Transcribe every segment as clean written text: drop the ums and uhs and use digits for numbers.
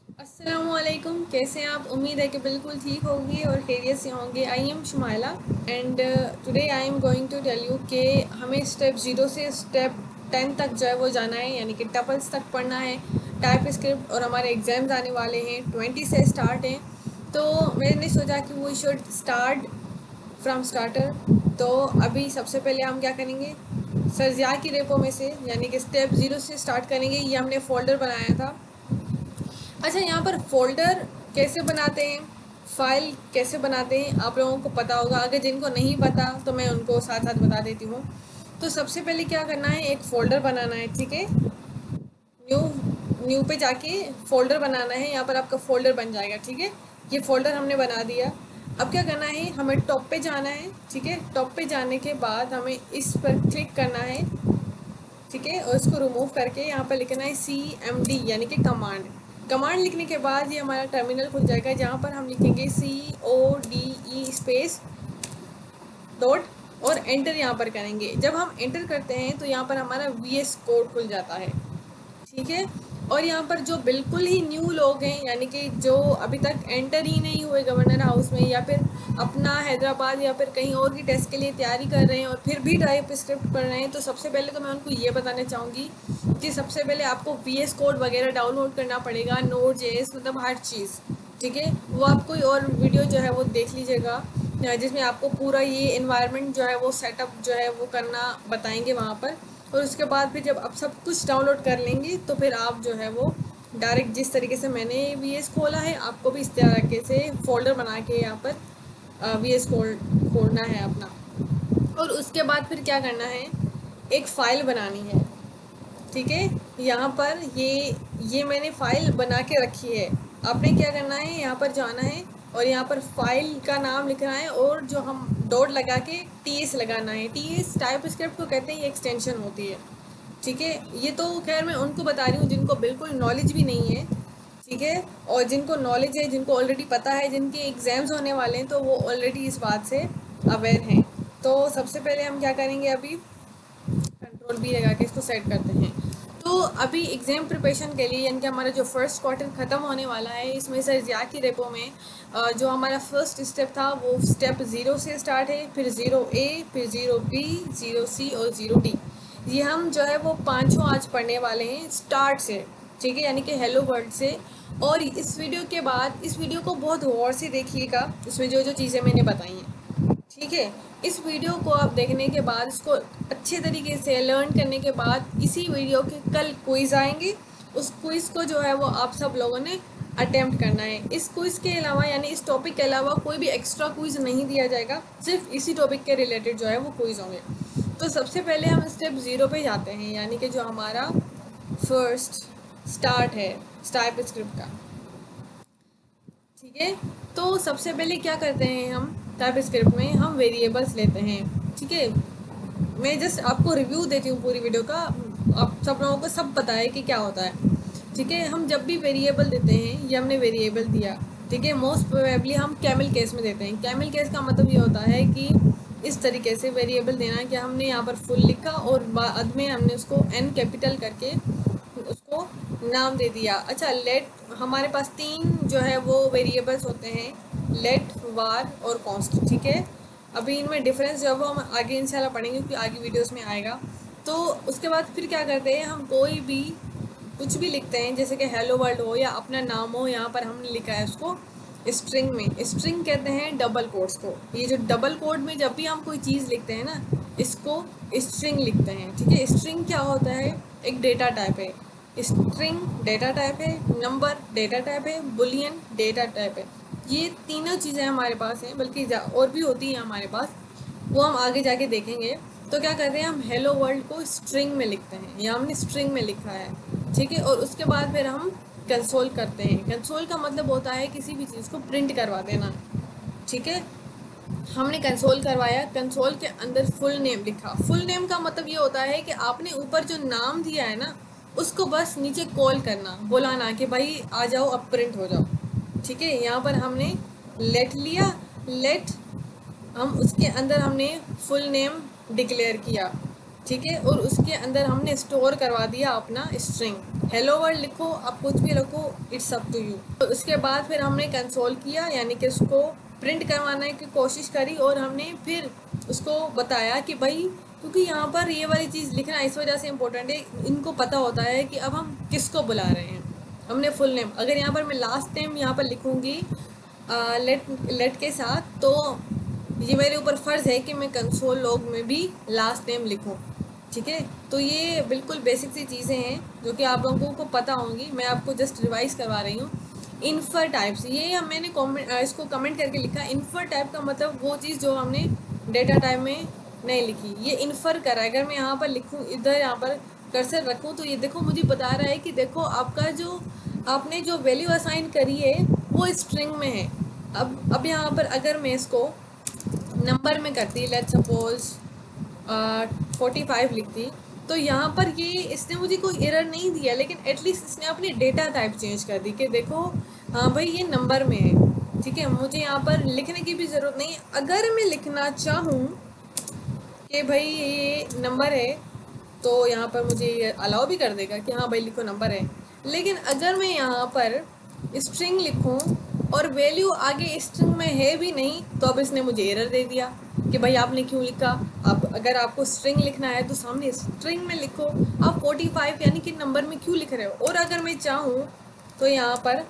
अस्सलामुअलैकुम, कैसे हैं आप? उम्मीद है कि बिल्कुल ठीक होंगे और खैरियत से होंगे। I am Shumaila and today I am going to tell you कि हमें स्टेप 0 से स्टेप 10 तक जो है वो जाना है, यानी कि टपल्स तक पढ़ना है, टाइप स्क्रिप्ट। और हमारे एग्ज़ाम्स आने वाले हैं, 20 से स्टार्ट हैं। तो मैंने सोचा कि we should start from starter. तो अभी सबसे पहले हम क्या करेंगे, सरजिया की रेपो में से यानी कि स्टेप 0 से स्टार्ट करेंगे। ये हमने फ़ोल्डर बनाया था। अच्छा, यहाँ पर फ़ोल्डर कैसे बनाते हैं, फ़ाइल कैसे बनाते हैं, आप लोगों को पता होगा। अगर जिनको नहीं पता तो मैं उनको साथ साथ बता देती हूँ। तो सबसे पहले क्या करना है, एक फ़ोल्डर बनाना है, ठीक है। न्यू न्यू पे जाके फ़ोल्डर बनाना है, यहाँ पर आपका फ़ोल्डर बन जाएगा, ठीक है। ये फ़ोल्डर हमने बना दिया। अब क्या करना है, हमें टॉप पे जाना है, ठीक है। टॉप पे जाने के बाद हमें इस पर क्लिक करना है, ठीक है। और इसको रिमूव करके यहाँ पर लिखना है CMD यानी कि कमांड। कमांड लिखने के बाद ये हमारा टर्मिनल खुल जाएगा, जहाँ पर हम लिखेंगे CODE स्पेस डॉट और एंटर यहाँ पर करेंगे। जब हम एंटर करते हैं तो यहाँ पर हमारा VS कोड खुल जाता है, ठीक है। और यहाँ पर जो बिल्कुल ही न्यू लोग हैं, यानी कि जो अभी तक एंटर ही नहीं हुए गवर्नर हाउस में, या फिर अपना हैदराबाद या फिर कहीं और की टेस्ट के लिए तैयारी कर रहे हैं और फिर भी टाइप स्क्रिप्ट पढ़ रहे हैं, तो सबसे पहले तो मैं उनको ये बताना चाहूँगी कि सबसे पहले आपको VS कोड वगैरह डाउनलोड करना पड़ेगा, Node.js, मतलब हर चीज़, ठीक है। वो आप कोई और वीडियो जो है वो देख लीजिएगा, जिसमें आपको पूरा ये इन्वायरमेंट जो है वो सेटअप जो है वो करना बताएंगे वहाँ पर। और उसके बाद फिर जब आप सब कुछ डाउनलोड कर लेंगे तो फिर आप जो है वो डायरेक्ट जिस तरीके से मैंने VS खोला है, आपको भी इस तरीके से फ़ोल्डर बना के यहाँ पर VS खोलना है अपना। और उसके बाद फिर क्या करना है, एक फ़ाइल बनानी है, ठीक है। यहाँ पर ये मैंने फ़ाइल बना के रखी है। आपने क्या करना है, यहाँ पर जाना है और यहाँ पर फ़ाइल का नाम लिखना है और जो हम डॉट लगा के TS लगाना है। TS टाइप स्क्रिप्ट को कहते हैं, ये एक्सटेंशन होती है, ठीक है। ये तो खैर मैं उनको बता रही हूँ जिनको बिल्कुल नॉलेज भी नहीं है, ठीक है। और जिनको नॉलेज है, जिनको ऑलरेडी पता है, जिनके एग्ज़ाम्स होने वाले हैं, तो वो ऑलरेडी इस बात से अवेयर हैं। तो सबसे पहले हम क्या करेंगे, अभी कंट्रोल B लगा के इसको सेट करते हैं। तो अभी एग्ज़ाम प्रिपरेशन के लिए, यानी कि हमारा जो फर्स्ट क्वार्टर ख़त्म होने वाला है, इसमें सरजिया की रेपो में जो हमारा फर्स्ट स्टेप था वो स्टेप 0 से स्टार्ट है, फिर 0A, फिर 0B, 0C और 0D। ये हम जो है वो पाँचों आज पढ़ने वाले हैं स्टार्ट से, ठीक है, यानी कि हेलो वर्ल्ड से। और इस वीडियो के बाद इस वीडियो को बहुत गौर से देखिएगा, इसमें जो जो चीज़ें मैंने बताई हैं, ठीक है। इस वीडियो को आप देखने के बाद, इसको अच्छे तरीके से लर्न करने के बाद, इसी वीडियो के कल क्विज़ आएंगे। उस क्विज़ को जो है वो आप सब लोगों ने अटेम्प्ट करना है। इस क्विज़ के अलावा, यानी इस टॉपिक के अलावा कोई भी एक्स्ट्रा क्विज़ नहीं दिया जाएगा, सिर्फ इसी टॉपिक के रिलेटेड जो है वो क्विज़ होंगे। तो सबसे पहले हम स्टेप 0 पे जाते हैं, यानी कि जो हमारा फर्स्ट स्टार्ट है टाइप स्क्रिप्ट का, ठीक है। तो सबसे पहले क्या करते हैं, हम टाइप स्क्रिप्ट में हम वेरिएबल्स लेते हैं, ठीक है। मैं जस्ट आपको रिव्यू देती हूँ पूरी वीडियो का, आप सब लोगों को सब पता है कि क्या होता है, ठीक है। हम जब भी वेरिएबल देते हैं, ये हमने वेरिएबल दिया, ठीक है, मोस्ट प्रोबेबली हम कैमल केस में देते हैं। कैमल केस का मतलब ये होता है कि इस तरीके से वेरिएबल देना कि हमने यहाँ पर फुल लिखा और बाद में हमने उसको N कैपिटल करके उसको नाम दे दिया। अच्छा, लेट, हमारे पास तीन जो है वो वेरिएबल्स होते हैं, लेट, वार और कॉन्स्ट, ठीक है। अभी इनमें डिफरेंस जो है वो हम आगे इंशाल्लाह पढ़ेंगे, क्योंकि आगे वीडियोस में आएगा। तो उसके बाद फिर क्या करते हैं, हम कोई भी कुछ भी लिखते हैं, जैसे कि हेलो वर्ल्ड हो या अपना नाम हो, यहाँ पर हमने लिखा है उसको स्ट्रिंग में। स्ट्रिंग कहते हैं डबल कोड्स को। ये जो डबल कोड में जब भी हम कोई चीज़ लिखते हैं ना, इसको स्ट्रिंग लिखते हैं, ठीक है। स्ट्रिंग क्या होता है, एक डेटा टाइप है। स्ट्रिंग डेटा टाइप है, नंबर डेटा टाइप है, बुलियन डेटा टाइप है। ये तीनों चीज़ें हमारे पास हैं, बल्कि और भी होती हैं हमारे पास, वो हम आगे जाके देखेंगे। तो क्या करते हैं, हम हेलो वर्ल्ड को स्ट्रिंग में लिखते हैं, या हमने स्ट्रिंग में लिखा है, ठीक है। और उसके बाद फिर हम कंसोल करते हैं। कंसोल का मतलब होता है किसी भी चीज़ को प्रिंट करवा देना, ठीक है। हमने कंसोल करवाया, कंसोल के अंदर फुल नेम लिखा। फुल नेम का मतलब ये होता है कि आपने ऊपर जो नाम दिया है ना, उसको बस नीचे कॉल करना, बुलाना कि भाई आ जाओ, अब प्रिंट हो जाओ, ठीक है। यहाँ पर हमने लेट लिया, लेट, हम उसके अंदर हमने फुल नेम डिक्लेयर किया, ठीक है। और उसके अंदर हमने स्टोर करवा दिया अपना स्ट्रिंग, हेलो वर्ल्ड लिखो, आप कुछ भी रखो, इट्स अप टू यू। तो उसके बाद फिर हमने कंसोल किया, यानी कि उसको प्रिंट करवाने की कोशिश करी, और हमने फिर उसको बताया कि भाई, क्योंकि यहाँ पर ये वाली चीज़ लिखना इस वजह से इम्पोर्टेंट है, इनको पता होता है कि अब हम किसको बुला रहे हैं। हमने फुल नेम, अगर यहाँ पर मैं लास्ट नेम यहाँ पर लिखूँगी लेट के साथ, तो ये मेरे ऊपर फ़र्ज़ है कि मैं कंसोल लॉग में भी लास्ट नेम लिखूँ। ठीक है, तो ये बिल्कुल बेसिक सी चीज़ें हैं जो कि आप लोगों को पता होंगी, मैं आपको जस्ट रिवाइज़ करवा रही हूँ। इन्फर टाइप्स, ये मैंने इसको कमेंट करके लिखा। इन्फर टाइप का मतलब वो चीज़ जो हमने डेटा टाइप में नहीं लिखी, ये इन्फर कर रहा है। अगर मैं यहाँ पर लिखूँ, इधर यहाँ पर कर्सर रखूँ, तो ये देखो मुझे बता रहा है कि देखो आपका जो आपने जो वैल्यू असाइन करी है वो स्ट्रिंग में है। अब यहाँ पर अगर मैं इसको नंबर में करती, लेट्स सपोज 45 लिखती, तो यहाँ पर ये इसने मुझे कोई एरर नहीं दिया, लेकिन एटलीस्ट इसने अपनी डेटा टाइप चेंज कर दी कि देखो हाँ भाई ये नंबर में है। ठीक है, मुझे यहाँ पर लिखने की भी ज़रूरत नहीं। अगर मैं लिखना चाहूँ कि भाई ये नंबर है, तो यहाँ पर मुझे ये अलाउ भी कर देगा कि हाँ भाई लिखो नंबर है। लेकिन अगर मैं यहाँ पर स्ट्रिंग लिखूँ और वैल्यू आगे स्ट्रिंग में है भी नहीं, तो अब इसने मुझे एरर दे दिया कि भाई आपने क्यों लिखा। आप अगर आपको स्ट्रिंग लिखना है तो सामने स्ट्रिंग में लिखो, आप 45 यानी कि नंबर में क्यों लिख रहे हो। और अगर मैं चाहूँ तो यहाँ पर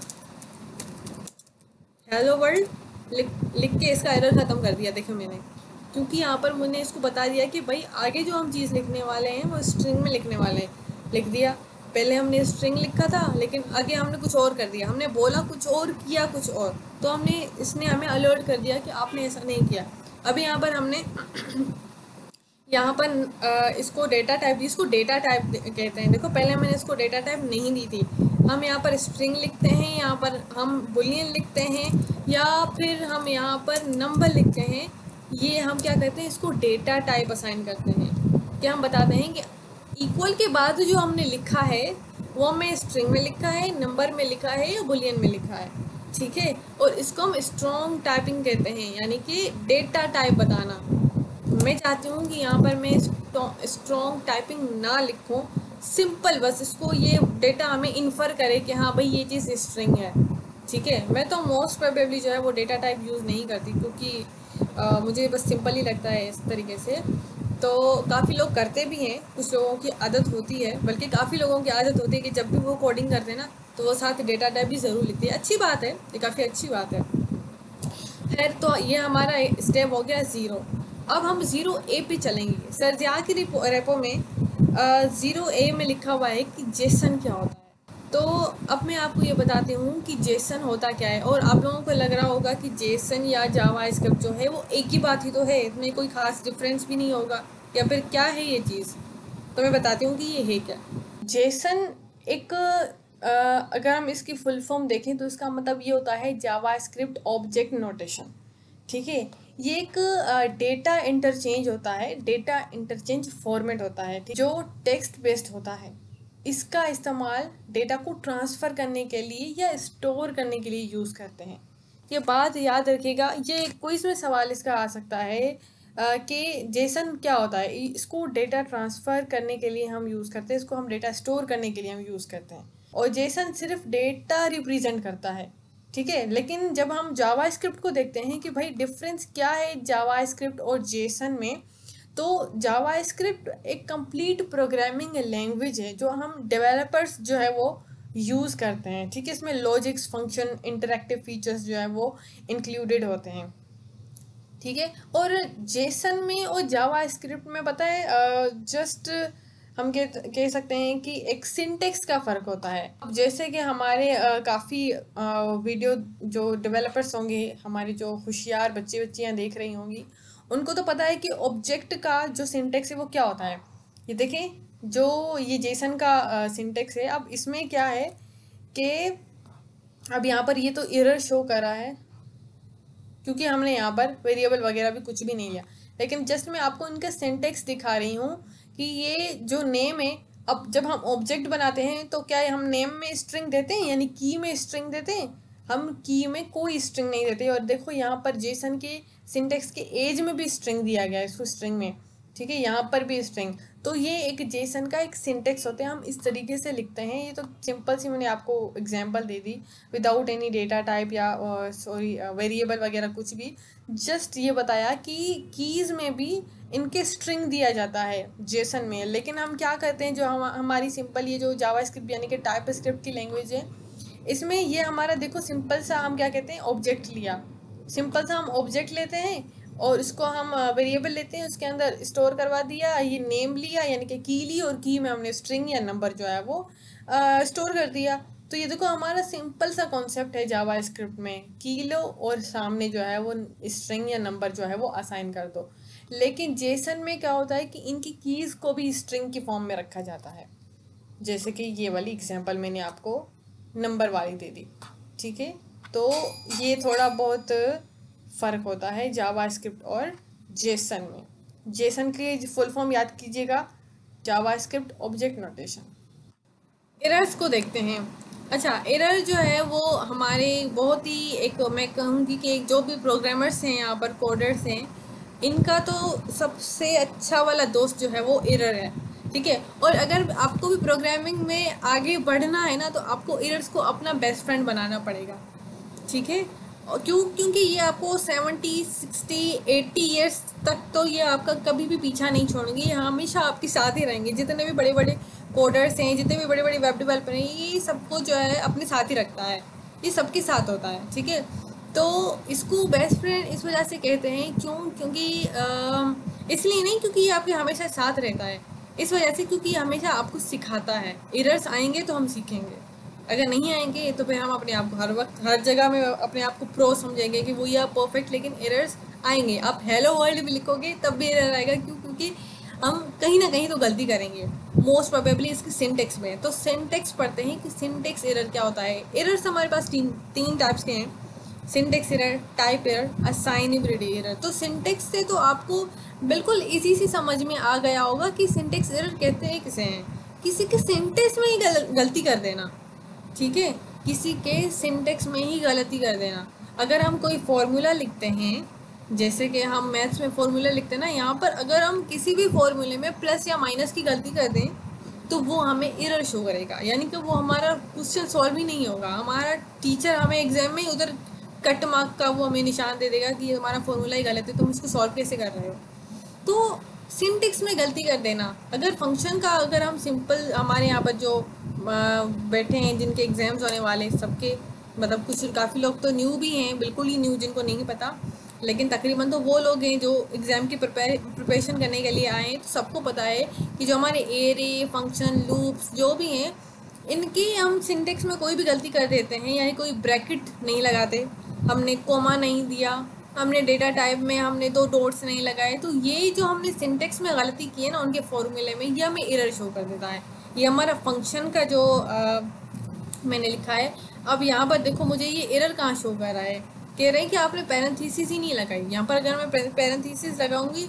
हेलो वर्ल्ड लिख के इसका एरर ख़त्म कर दिया। देखो मैंने, क्योंकि यहाँ पर मैंने इसको बता दिया कि भाई आगे जो हम चीज़ लिखने वाले हैं वो स्ट्रिंग में लिखने वाले हैं, लिख दिया। पहले हमने स्ट्रिंग लिखा था, लेकिन आगे हमने कुछ और कर दिया, हमने बोला कुछ और, किया कुछ और, तो हमने इसने हमें अलर्ट कर दिया कि आपने ऐसा नहीं किया। अभी यहाँ पर हमने यहाँ पर इसको डेटा टाइप, इसको डेटा टाइप कहते हैं। देखो पहले मैंने इसको डेटा टाइप नहीं दी थी। हम यहाँ पर स्ट्रिंग लिखते हैं, यहाँ पर हम बुलियन लिखते हैं, या फिर हम यहाँ पर नंबर लिखते हैं। ये हम क्या करते हैं, इसको डेटा टाइप असाइन करते हैं। क्या हम बताते हैं कि इक्वल के बाद जो हमने लिखा है वो हमें स्ट्रिंग में लिखा है, नंबर में लिखा है, या बुलियन में लिखा है। ठीक है, और इसको हम स्ट्रॉन्ग टाइपिंग कहते हैं, यानी कि डेटा टाइप बताना। मैं चाहती हूँ कि यहाँ पर मैं स्ट्रॉन्ग टाइपिंग ना लिखूँ, सिंपल बस इसको ये डेटा हमें इन्फर करे कि हाँ भाई ये चीज़ स्ट्रिंग है। ठीक है, मैं तो मोस्ट प्रोबेबली जो है वो डेटा टाइप यूज़ नहीं करती, क्योंकि मुझे बस सिंपल ही लगता है इस तरीके से। तो काफ़ी लोग करते भी हैं, कुछ लोगों की आदत होती है, बल्कि काफ़ी लोगों की आदत होती है कि जब भी वो कोडिंग करते हैं ना, तो वो साथ डेटा टाइप भी ज़रूर लिखती है। अच्छी बात है, ये काफ़ी अच्छी बात है। खैर, तो ये हमारा स्टेप हो गया 0। अब हम 0A पे चलेंगे। सर्जिया की रेपो में 0A में लिखा हुआ है कि जेसन क्या होता है। तो अब मैं आपको ये बताती हूँ कि जेसन होता क्या है। और आप लोगों को लग रहा होगा कि जेसन या जावा स्क्रिप्ट जो है वो एक ही बात ही तो है, इसमें कोई ख़ास डिफरेंस भी नहीं होगा, या फिर क्या है ये चीज़। तो मैं बताती हूँ कि ये है क्या। जेसन एक अगर हम इसकी फुल फॉर्म देखें तो इसका मतलब ये होता है जावा स्क्रिप्ट ऑब्जेक्ट नोटेशन। ठीक है, ये एक डेटा इंटरचेंज होता है, डेटा इंटरचेंज फॉर्मेट होता है, जो टेक्स्ट बेस्ड होता है। इसका इस्तेमाल डेटा को ट्रांसफ़र करने के लिए या स्टोर करने के लिए यूज़ करते हैं। ये बात याद रखिएगा, ये क्विज़ में सवाल इसका आ सकता है कि जेसन क्या होता है। इसको डेटा ट्रांसफ़र करने के लिए हम यूज़ करते हैं, इसको हम डेटा स्टोर करने के लिए हम यूज़ करते हैं, और जेसन सिर्फ डेटा रिप्रेजेंट करता है। ठीक है, लेकिन जब हम जावा स्क्रिप्ट को देखते हैं कि भाई डिफरेंस क्या है जावा स्क्रिप्ट और जेसन में, तो जावा स्क्रिप्ट एक कंप्लीट प्रोग्रामिंग लैंग्वेज है जो हम डेवलपर्स जो है वो यूज़ करते हैं। ठीक है, इसमें लॉजिक्स, फंक्शन, इंटरैक्टिव फीचर्स जो है वो इंक्लूडेड होते हैं। ठीक है, और जेसन में और जावा स्क्रिप्ट में पता है जस्ट हम कह सकते हैं कि एक सिंटेक्स का फ़र्क होता है। अब जैसे कि हमारे काफ़ी वीडियो जो डेवलपर्स होंगे, हमारे जो होशियार बच्चे बच्चियाँ देख रही होंगी, उनको तो पता है कि ऑब्जेक्ट का जो सिंटेक्स है वो क्या होता है। ये देखें, जो ये जेसन का सिंटेक्स है, अब इसमें क्या है कि अब यहाँ पर ये तो एरर शो कर रहा है, क्योंकि हमने यहाँ पर वेरिएबल वगैरह भी कुछ भी नहीं लिया। लेकिन जस्ट मैं आपको इनका सिंटेक्स दिखा रही हूँ कि ये जो नेम है, अब जब हम ऑब्जेक्ट बनाते हैं तो क्या हम नेम में स्ट्रिंग देते हैं, यानी की में स्ट्रिंग देते हैं। हम की में कोई स्ट्रिंग नहीं देते। और देखो यहाँ पर जेसन के सिंटेक्स के एज में भी स्ट्रिंग दिया गया है, इसको स्ट्रिंग में। ठीक है, यहाँ पर भी स्ट्रिंग। तो ये एक जेसन का एक सिंटेक्स होता है, हम इस तरीके से लिखते हैं। ये तो सिंपल सी मैंने आपको एग्जांपल दे दी, विदाउट एनी डेटा टाइप या सॉरी वेरिएबल वगैरह कुछ भी। जस्ट ये बताया कि कीज़ में भी इनके स्ट्रिंग दिया जाता है जेसन में। लेकिन हम क्या करते हैं, जो हमारी सिंपल ये जो जावास्क्रिप्ट यानी कि टाइप स्क्रिप्ट की लैंग्वेज है, इसमें ये हमारा देखो सिंपल सा हम क्या कहते हैं, ऑब्जेक्ट लिया। सिंपल सा हम ऑब्जेक्ट लेते हैं और इसको हम वेरिएबल लेते हैं, उसके अंदर स्टोर करवा दिया, ये नेम लिया यानी कि की ली, और की में हमने स्ट्रिंग या नंबर जो है वो स्टोर कर दिया। तो ये देखो हमारा सिंपल सा कॉन्सेप्ट है जावा स्क्रिप्ट में, की लो और सामने जो है वो स्ट्रिंग या नंबर जो है वो असाइन कर दो। लेकिन जेसन में क्या होता है कि इनकी कीज़ को भी स्ट्रिंग की फॉर्म में रखा जाता है, जैसे कि ये वाली एग्जांपल मैंने आपको नंबर वाली दे दी। ठीक है, तो ये थोड़ा बहुत फ़र्क होता है जावा स्क्रिप्ट और जेसन में। जेसन की फुल फॉर्म याद कीजिएगा, जावा स्क्रिप्ट ऑब्जेक्ट नोटेशन। एरर्स को देखते हैं। अच्छा, एरर जो है वो हमारे बहुत ही एक, मैं कहूँगी कि एक जो भी प्रोग्रामर्स हैं यहाँ पर, कोडर्स हैं, इनका तो सबसे अच्छा वाला दोस्त जो है वो एरर है। ठीक है, और अगर आपको भी प्रोग्रामिंग में आगे बढ़ना है ना, तो आपको एरर्स को अपना बेस्ट फ्रेंड बनाना पड़ेगा। ठीक है, और क्योंकि ये आपको 70, 60, 80 ईयर्स तक तो ये आपका कभी भी पीछा नहीं छोड़ेंगे, ये हमेशा आपके साथ ही रहेंगे। जितने भी बड़े बड़े कोडर्स हैं, जितने भी बड़े बड़े वेब डेवलपर हैं, ये सबको जो है अपने साथ ही रखता है, ये सबके साथ होता है। ठीक है, तो इसको बेस्ट फ्रेंड इस वजह से कहते हैं, क्योंकि इसलिए नहीं क्योंकि ये आपके हमेशा साथ रहता है, इस वजह से क्योंकि ये हमेशा आपको सिखाता है। एरर्स आएंगे तो हम सीखेंगे, अगर नहीं आएंगे तो फिर हम अपने आप को हर वक्त हर जगह में अपने आप को प्रो समझेंगे कि वो ये परफेक्ट। लेकिन एरर्स आएंगे, आप हेलो वर्ल्ड भी लिखोगे तब भी एरर आएगा। क्योंकि हम कहीं ना कहीं तो गलती करेंगे, मोस्ट प्रोबेबली इसकी सिंटेक्स में। तो सिंटेक्स पढ़ते हैं कि सिंटेक्स एरर क्या होता है। एरर्स हमारे पास तीन टाइप्स के हैं, syntax error, type error, assignability error. तो सिंटेक्स से तो आपको बिल्कुल इजी सी समझ में आ गया होगा कि सिंटेक्स एरर कहते हैं किसे हैं, किसी के सिंटेक्स में ही गलती कर देना। ठीक है, किसी के सिंटेक्स में ही गलती कर देना। अगर हम कोई फॉर्मूला लिखते हैं, जैसे कि हम मैथ्स में फॉर्मूला लिखते हैं ना, यहाँ पर अगर हम किसी भी फॉर्मूले में प्लस या माइनस की गलती कर दें तो वो हमें एरर शो करेगा, यानी कि वो हमारा क्वेश्चन सॉल्व ही नहीं होगा। हमारा टीचर हमें एग्जाम में उधर कट मार्क का वो हमें निशान दे देगा कि हमारा फॉर्मूला ही गलत है, तुम इसको सॉल्व कैसे कर रहे हो। तो सिंटेक्स में गलती कर देना। अगर फंक्शन का, अगर हम सिंपल, हमारे यहाँ पर जो बैठे हैं जिनके एग्ज़ाम्स होने वाले सबके, मतलब कुछ काफ़ी लोग तो न्यू भी हैं, बिल्कुल ही न्यू जिनको नहीं पता, लेकिन तकरीबन तो वो लोग हैं जो एग्ज़ाम की प्रिपरेशन करने के लिए आए हैं। तो सबको पता है कि जो हमारे एरे, फंक्शन, लूप्स जो भी हैं, इनकी हम सिंटेक्स में कोई भी गलती कर देते हैं, यानी कोई ब्रैकेट नहीं लगाते, हमने कोमा नहीं दिया, हमने डेटा टाइप में हमने 2 डॉट्स नहीं लगाए, तो ये जो हमने सिंटेक्स में गलती की है ना उनके फॉर्मूले में, ये हमें एरर शो कर देता है। ये हमारा फंक्शन का जो मैंने लिखा है। अब यहाँ पर देखो मुझे ये एरर कहाँ शो कर रहा है, कह रहे हैं कि आपने पैरेंथेसिस ही नहीं लगाई। यहाँ पर अगर मैं पैरेंथेसिस लगाऊंगी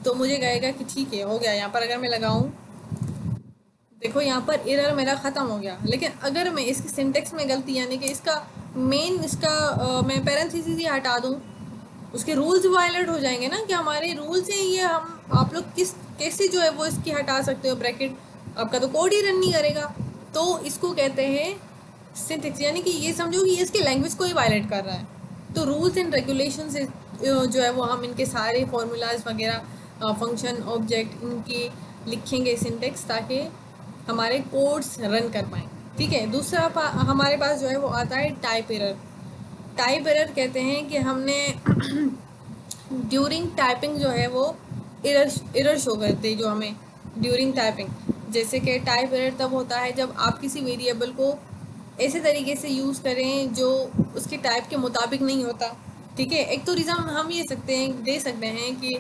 तो मुझे कहेगा कि ठीक है, हो गया। यहाँ पर अगर मैं लगाऊं, देखो यहाँ पर एरर मेरा ख़त्म हो गया। लेकिन अगर मैं इसकी सिंटेक्स में गलती, यानी कि इसका मेन, इसका मैं पैरेंथेसिस ही हटा दूँ, उसके रूल्स वायलेट हो जाएंगे ना, कि हमारे रूल्स हैं ये, हम आप लोग कैसे जो है वो इसकी हटा सकते हो ब्रैकेट, आपका तो कोड ही रन नहीं करेगा। तो इसको कहते हैं सिंटेक्स, यानी कि ये समझो कि ये इसके लैंग्वेज को ही वायलेट कर रहा है। तो रूल्स एंड रेगुलेशन से जो है वो हम इनके सारे फॉर्मूलाज वगैरह, फंक्शन, ऑब्जेक्ट, इनकी लिखेंगे सिंटेक्स, ताकि हमारे कोड्स रन कर पाएँ। ठीक है, दूसरा हमारे पास जो है वो आता है टाइप एरर। टाइप एरर कहते हैं कि हमने ड्यूरिंग टाइपिंग जो है वो एरर शो करते हैं, जो हमें ड्यूरिंग टाइपिंग। जैसे कि टाइप एरर तब होता है जब आप किसी वेरिएबल को ऐसे तरीके से यूज़ करें जो उसके टाइप के मुताबिक नहीं होता। ठीक है, एक तो रीज़न हम ये दे सकते हैं कि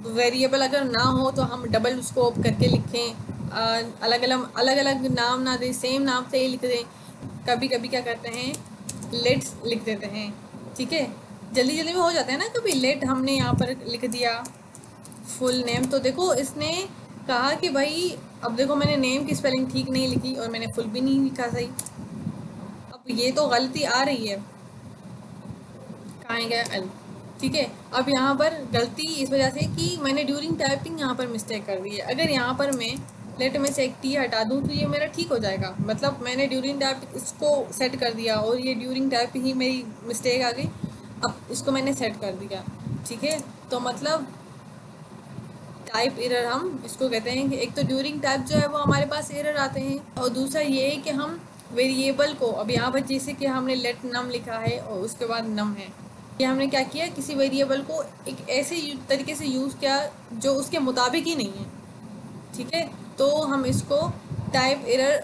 वेरिएबल अगर ना हो तो हम डबल स्कोप करके लिखें, अलग अलग नाम ना दें, सेम नाम से ही लिख दें। कभी कभी क्या करते हैं, लेट्स लिख देते हैं। ठीक है, जल्दी जल्दी में हो जाता है ना, कभी लेट हमने यहाँ पर लिख दिया फुल नेम। तो देखो इसने कहा कि भाई, अब देखो मैंने नेम की स्पेलिंग ठीक नहीं लिखी और मैंने फुल भी नहीं लिखा सही। अब ये तो गलती आ रही है, कहाँ गया एल। ठीक है। अब यहाँ पर गलती इस वजह से कि मैंने ड्यूरिंग टाइपिंग यहाँ पर मिस्टेक कर दी है। अगर यहाँ पर मैं लेट में से एक टी हटा दूँ तो ये मेरा ठीक हो जाएगा, मतलब मैंने ड्यूरिंग टाइप इसको सेट कर दिया और ये ड्यूरिंग टाइप ही मेरी मिस्टेक आ गई। अब इसको मैंने सेट कर दिया, ठीक है। तो मतलब टाइप एरर हम इसको कहते हैं कि एक तो ड्यूरिंग टाइप जो है वो हमारे पास एरर आते हैं, और दूसरा ये है कि हम वेरिएबल को, अब यहाँ पर जैसे कि हमने लेट नम लिखा है और उसके बाद नम है, ये हमने क्या किया, किसी वेरिएबल को एक ऐसे तरीके से यूज़ किया जो उसके मुताबिक ही नहीं है, ठीक है। तो हम इसको टाइप एरर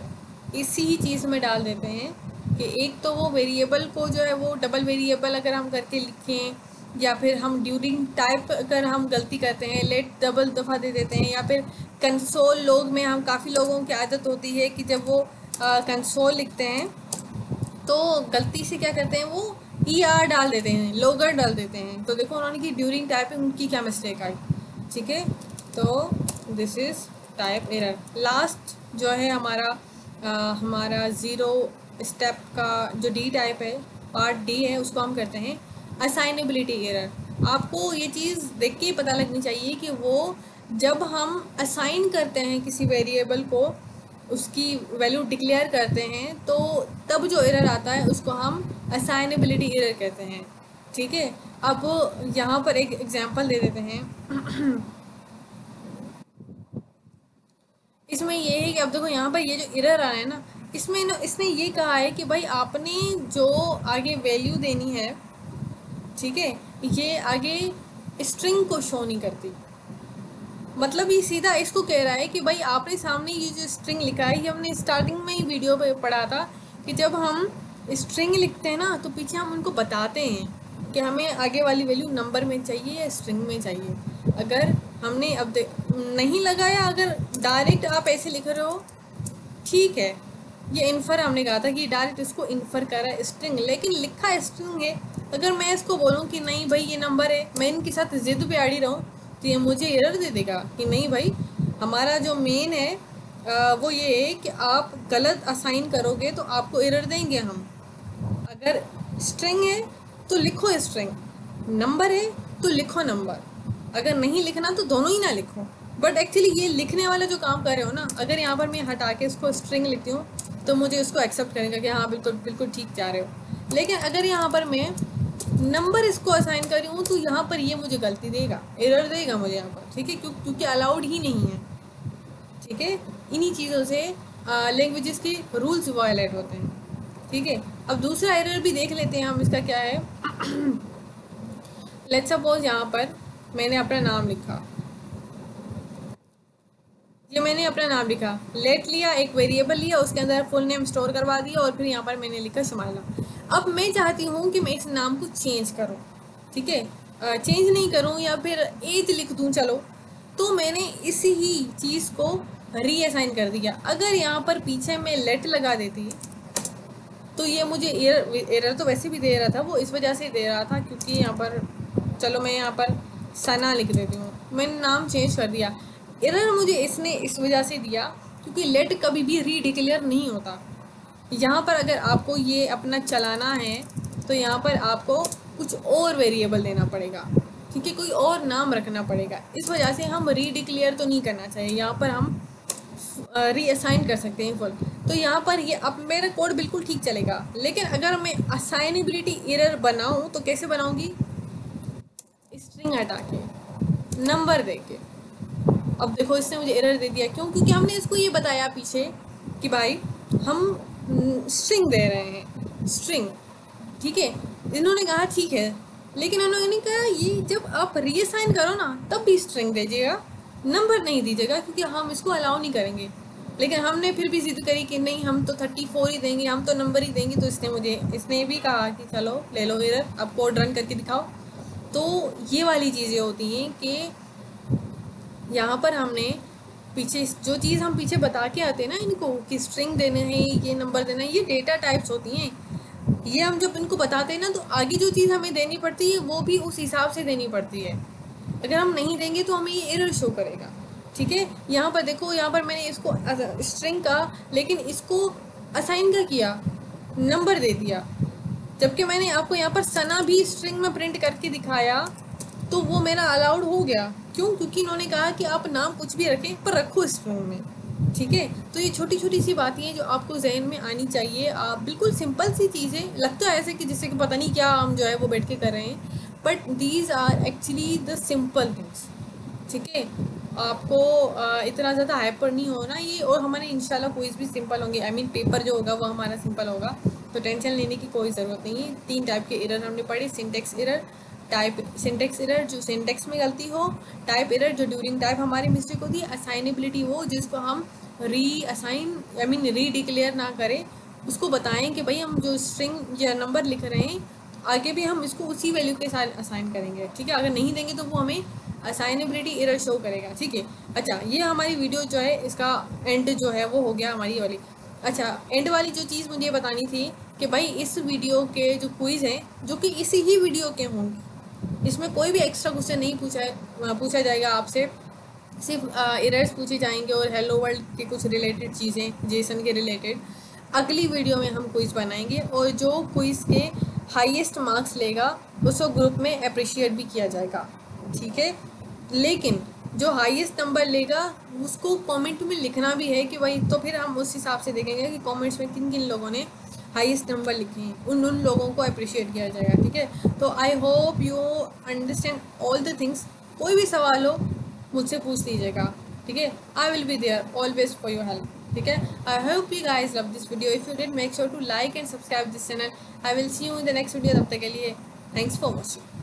इसी ही चीज़ में डाल देते हैं कि एक तो वो वेरिएबल को जो है वो डबल वेरिएबल अगर हम करके लिखें, या फिर हम ड्यूरिंग टाइप अगर हम गलती करते हैं लेट डबल दफ़ा दे देते हैं, या फिर कंसोल लोग में हम काफ़ी लोगों की आदत होती है कि जब वो कंसोल लिखते हैं तो गलती से क्या करते हैं, वो ER डाल देते हैं, लोगर डाल देते हैं। तो देखो उन्होंने की ड्यूरिंग टाइपिंग उनकी क्या मिस्टेक आई, ठीक है। तो this is type error. Last जो है हमारा 0 स्टेप का जो डी टाइप है, पार्ट डी है, उसको हम करते हैं असाइनेबिलिटी एरर। आपको ये चीज़ देख के ही पता लगनी चाहिए कि वो जब हम असाइन करते हैं किसी वेरिएबल को, उसकी वैल्यू डिक्लेयर करते हैं, तो तब जो एरर आता है उसको हम असाइनेबिलिटी एरर कहते हैं, ठीक है। अब यहाँ पर एक एग्जांपल दे देते हैं। इसमें ये है कि अब देखो यहाँ पर ये जो एरर आया है ना, इसने ये कहा है कि भाई आपने जो आगे वैल्यू देनी है, ठीक है, ये आगे स्ट्रिंग को शो नहीं करती। मतलब ये सीधा इसको कह रहा है कि भाई आपने सामने ये जो स्ट्रिंग लिखा है, ये हमने स्टार्टिंग में ही वीडियो पे पढ़ा था कि जब हम स्ट्रिंग लिखते हैं ना तो पीछे हम उनको बताते हैं कि हमें आगे वाली वैल्यू नंबर में चाहिए या स्ट्रिंग में चाहिए। अगर हमने अब नहीं लगाया, अगर डायरेक्ट आप ऐसे लिख रहे हो, ठीक है, ये इन्फर हमने कहा था कि डायरेक्ट इसको इन्फर कर रहा है स्ट्रिंग, लेकिन लिखा स्ट्रिंग है। अगर मैं इसको बोलूँ कि नहीं भाई ये नंबर है, मैं इनके साथ जिद पे अड़ी रहूँ, तो ये मुझे एरर दे देगा कि नहीं भाई, हमारा जो मेन है वो ये है कि आप गलत असाइन करोगे तो आपको एरर देंगे हम। अगर स्ट्रिंग है तो लिखो स्ट्रिंग, नंबर है तो लिखो नंबर, अगर नहीं लिखना तो दोनों ही ना लिखो। बट एक्चुअली ये लिखने वाला जो काम कर रहे हो ना, अगर यहाँ पर मैं हटा के इसको स्ट्रिंग लिखती हूँ तो मुझे उसको एक्सेप्ट करेगा कि हाँ बिल्कुल बिल्कुल ठीक जा रहे हो। लेकिन अगर यहाँ पर मैं नंबर इसको असाइन कर रही हूँ तो यहाँ पर ये मुझे गलती देगा, एरर देगा मुझे यहाँ पर, ठीक है, क्योंकि अलाउड ही नहीं है, ठीक है। इन्हीं चीज़ों से लैंग्वेजेस के रूल्स वायलेट होते हैं, ठीक है। अब दूसरा एरर भी देख लेते हैं हम, इसका क्या है। लेट्स सपोज यहाँ पर मैंने अपना नाम लिखा, ये मैंने अपना नाम लिखा, लेट लिया, एक वेरिएबल लिया, उसके अंदर फुल नेम स्टोर करवा दिया और फिर यहाँ पर मैंने लिखा शुमाइला। अब मैं चाहती हूँ कि मैं इस नाम को चेंज करूँ, ठीक है, चेंज नहीं करूँ या फिर एज लिख दूँ, चलो, तो मैंने इसी ही चीज़ को रीअसाइन कर दिया। अगर यहाँ पर पीछे मैं लेट लगा देती तो ये मुझे एरर तो वैसे भी दे रहा था, वो इस वजह से दे रहा था क्योंकि यहाँ पर, चलो मैं यहाँ पर सना लिख देती हूँ, मैंने नाम चेंज कर दिया। एरर मुझे इसने इस वजह से दिया क्योंकि लेट कभी भी रीडिक्लेयर नहीं होता। यहाँ पर अगर आपको ये अपना चलाना है तो यहाँ पर आपको कुछ और वेरिएबल देना पड़ेगा, ठीक है, कोई और नाम रखना पड़ेगा। इस वजह से हम रीडिक्लेयर तो नहीं करना चाहिए, यहाँ पर हम रीअसाइन कर सकते हैं फुल। तो यहाँ पर ये अब मेरा कोड बिल्कुल ठीक चलेगा। लेकिन अगर मैं असाइनेबिलिटी एरर बनाऊँ तो कैसे बनाऊँगी, स्ट्रिंग हटा के नंबर दे के। अब देखो इसने मुझे एरर दे दिया, क्यों, क्योंकि हमने इसको ये बताया पीछे कि भाई हम स्ट्रिंग दे रहे हैं, स्ट्रिंग, ठीक है। इन्होंने कहा ठीक है, लेकिन उन्होंने कहा ये जब आप रीअसाइन करो ना तब भी स्ट्रिंग दीजिएगा, नंबर नहीं दीजिएगा, क्योंकि हम इसको अलाउ नहीं करेंगे। लेकिन हमने फिर भी जिद करी कि नहीं हम तो 34 ही देंगे, हम तो नंबर ही देंगे। तो इसने भी कहा कि चलो ले लो एरर, अब कोड रन करके दिखाओ। तो ये वाली चीज़ें होती हैं कि यहाँ पर हमने पीछे जो चीज़ हम पीछे बता के आते हैं ना इनको कि स्ट्रिंग देने हैं, ये नंबर देना है, ये डेटा टाइप्स होती हैं। ये हम जब इनको बताते हैं ना तो आगे जो चीज़ हमें देनी पड़ती है वो भी उस हिसाब से देनी पड़ती है। अगर हम नहीं देंगे तो हमें ये एरर शो करेगा, ठीक है। यहाँ पर देखो, यहाँ पर मैंने इसको स्ट्रिंग का, लेकिन इसको असाइन का किया, नंबर दे दिया, जबकि मैंने आपको यहाँ पर सना भी स्ट्रिंग में प्रिंट करके दिखाया तो वो मेरा अलाउड हो गया। क्यों? क्योंकि इन्होंने कहा कि आप नाम कुछ भी रखें पर रखो स्ट्रिंग में। ठीक है, तो ये छोटी छोटी सी बातें हैं जो आपको जहन में आनी चाहिए। आप बिल्कुल सिंपल सी चीज़ें, लगता है ऐसे कि जिससे कि पता नहीं क्या हम जो है वो बैठ के कर रहे हैं, but these are actually the simple things. ठीक है, आपको इतना ज़्यादा हाइपर नहीं होना ये, और हमारे इंशाल्लाह क्विज़ भी सिंपल होंगे। आई मीन पेपर जो होगा वो हमारा सिंपल होगा, तो टेंशन लेने की कोई ज़रूरत नहीं है। 3 टाइप के एरर हमने पढ़े, syntax error, type syntax error जो सिंटेक्स में गलती हो, टाइप एरर जो ड्यूरिंग टाइप हमारी मिस्टेक होती है, असाइनेबिलिटी वो जिसको हम reassign I mean redeclare ना करें, उसको बताएं कि भाई हम जो स्ट्रिंग या नंबर लिख रहे हैं आगे भी हम इसको उसी वैल्यू के साथ असाइन करेंगे। ठीक है, अगर नहीं देंगे तो वो हमें असाइनेबिलिटी एरर शो करेगा। ठीक है, अच्छा ये हमारी वीडियो जो है इसका एंड जो है वो हो गया हमारी वाली। अच्छा, एंड वाली जो चीज़ मुझे बतानी थी कि भाई इस वीडियो के जो क्विज़ हैं जो कि इसी ही वीडियो के होंगे, इसमें कोई भी एक्स्ट्रा क्वेश्चन नहीं पूछा जाएगा आपसे, सिर्फ एरर्स पूछे जाएंगे और हेलो वर्ल्ड के कुछ रिलेटेड चीज़ें, जेसन के रिलेटेड अगली वीडियो में हम क्विज़ बनाएंगे, और जो क्विज़ के हाईएस्ट मार्क्स लेगा उसको ग्रुप में अप्रिशिएट भी किया जाएगा। ठीक है, लेकिन जो हाईएस्ट नंबर लेगा उसको कमेंट में लिखना भी है कि भाई, तो फिर हम उस हिसाब से देखेंगे कि कमेंट्स में किन किन लोगों ने हाईएस्ट नंबर लिखे हैं, उन लोगों को अप्रिशिएट किया जाएगा। ठीक है, तो I hope you understand all the things. कोई भी सवाल हो मुझसे पूछ लीजिएगा। ठीक है, I will be there always for your help. ठीक है, I hope you guys love this video. If you did, make sure to like and subscribe this channel. I will see you in the next video. तब तक के लिए thanks for watching.